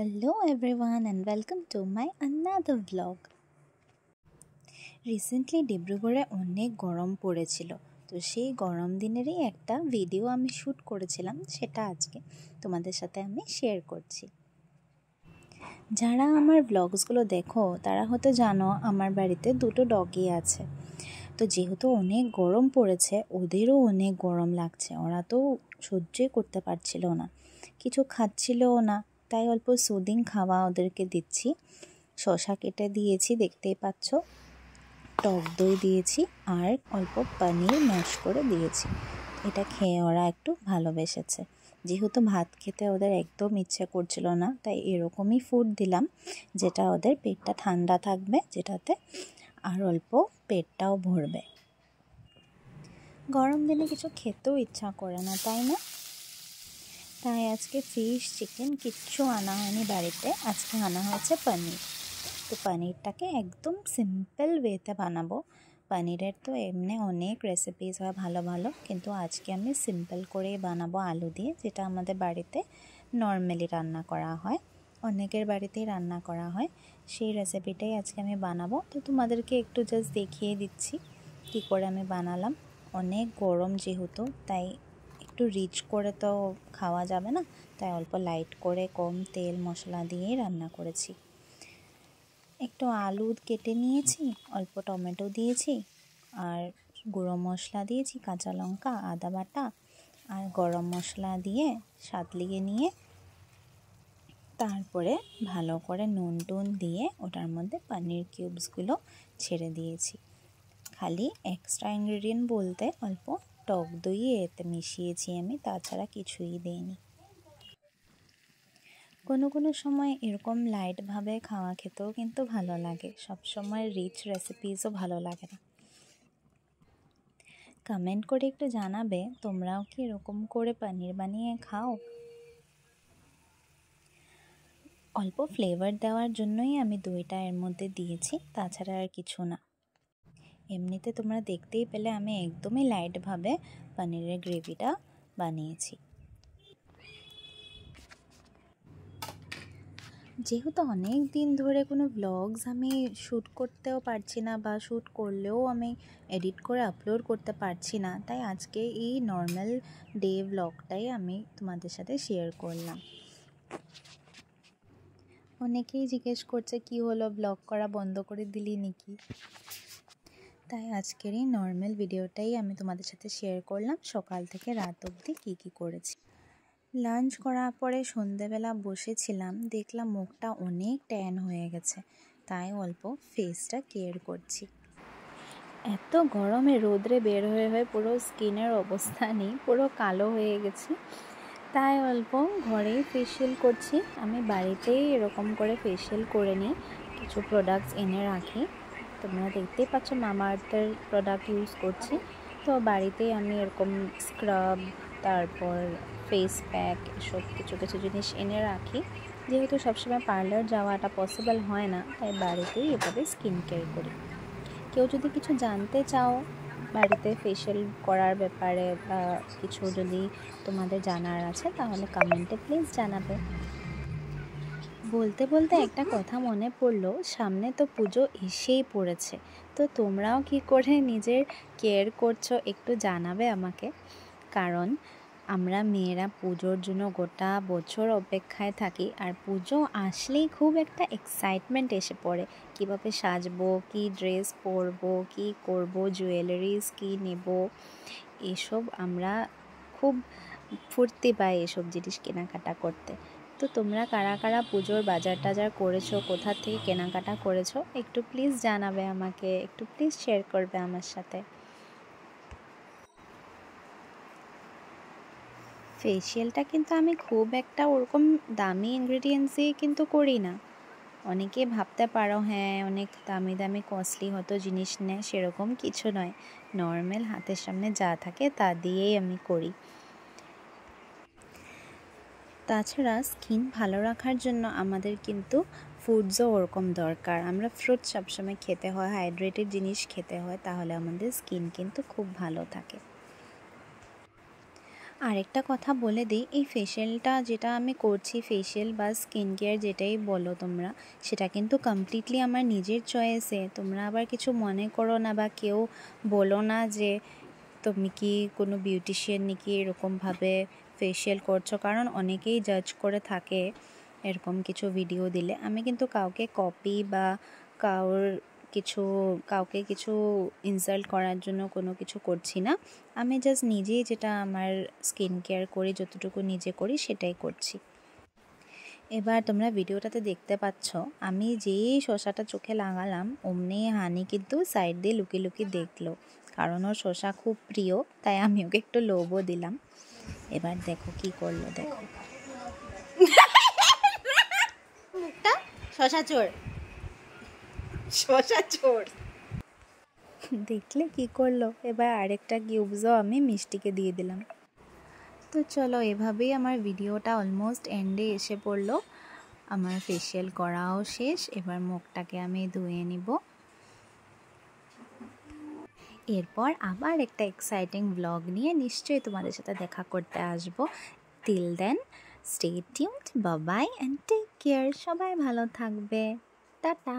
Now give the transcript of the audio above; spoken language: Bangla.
Hello everyone and welcome to my another vlog. Recently ডিব্রুগড়ে অনেক গরম পড়েছিল, তো সেই গরম দিনেরই একটা ভিডিও আমি শ্যুট করেছিলাম, সেটা আজকে তোমাদের সাথে আমি শেয়ার করছি। যারা আমার ব্লগসগুলো দেখো তারা হয়তো জানো আমার বাড়িতে দুটো ডগি আছে। তো যেহেতু অনেক গরম পড়েছে, ওদেরও অনেক গরম লাগছে, ওরা তো সহ্যই করতে পারছিল না, কিছু খাচ্ছিলও না। তাই অল্প সুদিং খাওয়া ওদেরকে দিচ্ছি। শসা কেটে দিয়েছি, দেখতেই পাচ্ছ, টক দই দিয়েছি আর অল্প পনির ম্যাশ করে দিয়েছি। এটা খেয়ে ওরা একটু ভালোবেসেছে। যেহেতু ভাত খেতে ওদের একদম ইচ্ছে করছিল না, তাই এরকমই ফুড দিলাম যেটা ওদের পেটটা ঠান্ডা থাকবে, যেটাতে আর অল্প পেটটাও ভরবে। গরম দিনে কিছু খেতেও ইচ্ছা করে না, তাই না? তাই আজকে ফিশ চিকেন কিচ্ছু আনা হয়নি বাড়িতে, আজকে আনা হয়েছে পনির। তো পনিরটাকে একদম সিম্পল ওয়েতে বানাবো। পনিরের তো এমনি অনেক রেসিপিস হয় ভালো ভালো, কিন্তু আজকে আমি সিম্পল করেই বানাবো আলু দিয়ে, যেটা আমাদের বাড়িতে নর্মালি রান্না করা হয়, অনেকের বাড়িতেই রান্না করা হয়। সেই রেসিপিটাই আজকে আমি বানাবো। তো তোমাদেরকে একটু জাস্ট দেখিয়ে দিচ্ছি কী করে আমি বানালাম। অনেক গরম যেহেতু, তাই একটু রিচ করে তো খাওয়া যাবে না, তাই অল্প লাইট করে কম তেল মশলা দিয়েই রান্না করেছি। একটু আলু কেটে নিয়েছি, অল্প টমেটো দিয়েছি, আর গুঁড়ো মশলা দিয়েছি, কাঁচা লঙ্কা, আদা বাটা আর গরম মশলা দিয়ে সাঁতলিয়ে নিয়ে তারপরে ভালো করে নুন টুন দিয়ে ওটার মধ্যে পনির কিউবসগুলো ছেড়ে দিয়েছি। খালি এক্সট্রা ইনগ্রেডিয়েন্ট বলতে অল্প টক দই এতে মিশিয়েছি আমি, তাছাড়া কিছুই দিইনি। কোনো কোনো সময় এরকম লাইটভাবে খাওয়া খেতেও কিন্তু ভালো লাগে, সব সময় রিচ রেসিপিসও ভালো লাগে না। কমেন্ট করে একটু জানাবে তোমরাও কি এরকম করে পনির বানিয়ে খাও। অল্প ফ্লেভার দেওয়ার জন্যই আমি দইটা এর মধ্যে দিয়েছি, তাছাড়া আর কিছু না। এমনিতে তোমরা দেখতেই পেলে আমি একদমই লাইটভাবে পনিরের গ্রেভিটা বানিয়েছি। যেহেতু অনেক দিন ধরে কোনো ব্লগস আমি শ্যুট করতেও পারছি না, বা শ্যুট করলেও আমি এডিট করে আপলোড করতে পারছি না, তাই আজকে এই নর্মাল ডে ব্লগটাই আমি তোমাদের সাথে শেয়ার করলাম। অনেকেই জিজ্ঞেস করছে কি হলো, ব্লগ করা বন্ধ করে দিলি নাকি? তাই আজকের এই নর্মাল ভিডিওটাই আমি তোমাদের সাথে শেয়ার করলাম, সকাল থেকে রাত অবধি কী করেছি। লাঞ্চ করার পরে সন্ধেবেলা বসেছিলাম, দেখলাম মুখটা অনেক ট্যান হয়ে গেছে, তাই অল্প ফেসটা কেয়ার করছি। এত গরমে রোদ্রে বের হয়ে হয়ে পুরো স্কিনের অবস্থা নেই, পুরো কালো হয়ে গেছি, তাই অল্প ঘরেই ফেসিয়াল করছি। আমি বাড়িতেই এরকম করে ফেসিয়াল করে নিই, কিছু প্রোডাক্টস এনে রাখি। তোমরা দেখতেই পাচ্ছ মামাআর্থের প্রোডাক্ট ইউজ করছি। তো বাড়িতেই আমি এরকম স্ক্রাব, তারপর ফেস প্যাক, এসব কিছু কিছু জিনিস এনে রাখি। যেহেতু সবসময় পার্লার যাওয়াটা পসিবল হয় না, তাই বাড়িতেই এভাবে স্কিন কেয়ার করি। কেউ যদি কিছু জানতে চাও বাড়িতে ফেসিয়াল করার ব্যাপারে, বা কিছু যদি তোমাদের জানার আছে, তাহলে কমেন্টে প্লিজ জানাবে। বলতে বলতে একটা কথা মনে পড়লো, সামনে তো পুজো এসেই পড়েছে, তো তোমরাও কি করে নিজের কেয়ার করছো একটু জানাবে আমাকে। কারণ আমরা মেয়েরা পুজোর জন্য গোটা বছর অপেক্ষায় থাকি, আর পুজো আসলেই খুব একটা এক্সাইটমেন্ট এসে পড়ে, কীভাবে সাজবো, কী ড্রেস পরবো, কী করব, জুয়েলারিস কী নেব, এসব আমরা খুব ফুর্তি পাই এসব জিনিস কেনাকাটা করতে। তো তোমরা কারা কারা পুজোর বাজার টাজার করেছো, কোথা থেকে কেনাকাটা করেছো, একটু প্লিজ জানাবে আমাকে, একটু প্লিজ শেয়ার করবে আমার সাথে। ফেসিয়ালটা কিন্তু আমি খুব একটা ওরকম দামি ইনগ্রেডিয়েন্টস দিয়ে কিন্তু করি না। অনেকে ভাবতে পারো হ্যাঁ অনেক দামি দামি কস্টলি হয়তো জিনিস নেয়, সেরকম কিছু নয়, নর্মাল হাতের সামনে যা থাকে তা দিয়েই আমি করি। তাছাড়া স্কিন ভালো রাখার জন্য আমাদের কিন্তু ফুডসও ওরকম দরকার। আমরা ফ্রুটস সবসময় খেতে হয়, হাইড্রেটেড জিনিস খেতে হয়, তাহলে আমাদের স্কিন কিন্তু খুব ভালো থাকে। আরেকটা কথা বলে দিই, এই ফেশিয়ালটা যেটা আমি করছি, ফেশিয়াল বা স্কিন কেয়ার যেটাই বলো তোমরা, সেটা কিন্তু কমপ্লিটলি আমার নিজের চয়েসে। তোমরা আবার কিছু মনে করো না বা কেউ বলো না যে তুমি কি কোনো বিউটিশিয়ান নাকি এরকমভাবে ফেশিয়াল করছো, কারণ অনেকেই জাজ করে থাকে এরকম কিছু ভিডিও দিলে। আমি কিন্তু কাউকে কপি বা কাউকে কিছু ইনসাল্ট করার জন্য কোনো কিছু করছি না। আমি জাস্ট নিজেই যেটা আমার স্কিন কেয়ার করি, যতটুকু নিজে করি সেটাই করছি। এবার তোমরা ভিডিওটাতে দেখতে পাচ্ছ আমি যেই শসাটা চোখে লাগালাম অমনি হানি কিন্তু সাইড দিয়ে লুকিয়ে লুকিয়ে দেখলো, কারণ ওর শসা খুব প্রিয়, তাই আমি ওকে একটু লোভও দিলাম। এবার দেখো কি করলো, দেখো মুখটা শসা চোর, শসা চোর দেখলে কি করলো। এবার আরেকটা কিউবসও আমি মিষ্টিকে দিয়ে দিলাম। তো চলো, এভাবেই আমার ভিডিওটা অলমোস্ট এন্ডে এসে পড়লো। আমার ফেশিয়াল করাও শেষ, এবার মুখটাকে আমি ধুয়ে নিব। এরপর আবার একটা এক্সাইটিং ব্লগ নিয়ে নিশ্চয়ই তোমাদের সাথে দেখা করতে আসবো। Till then stay tuned, bye bye and take care. সবাই ভালো থাকবে, টাটা।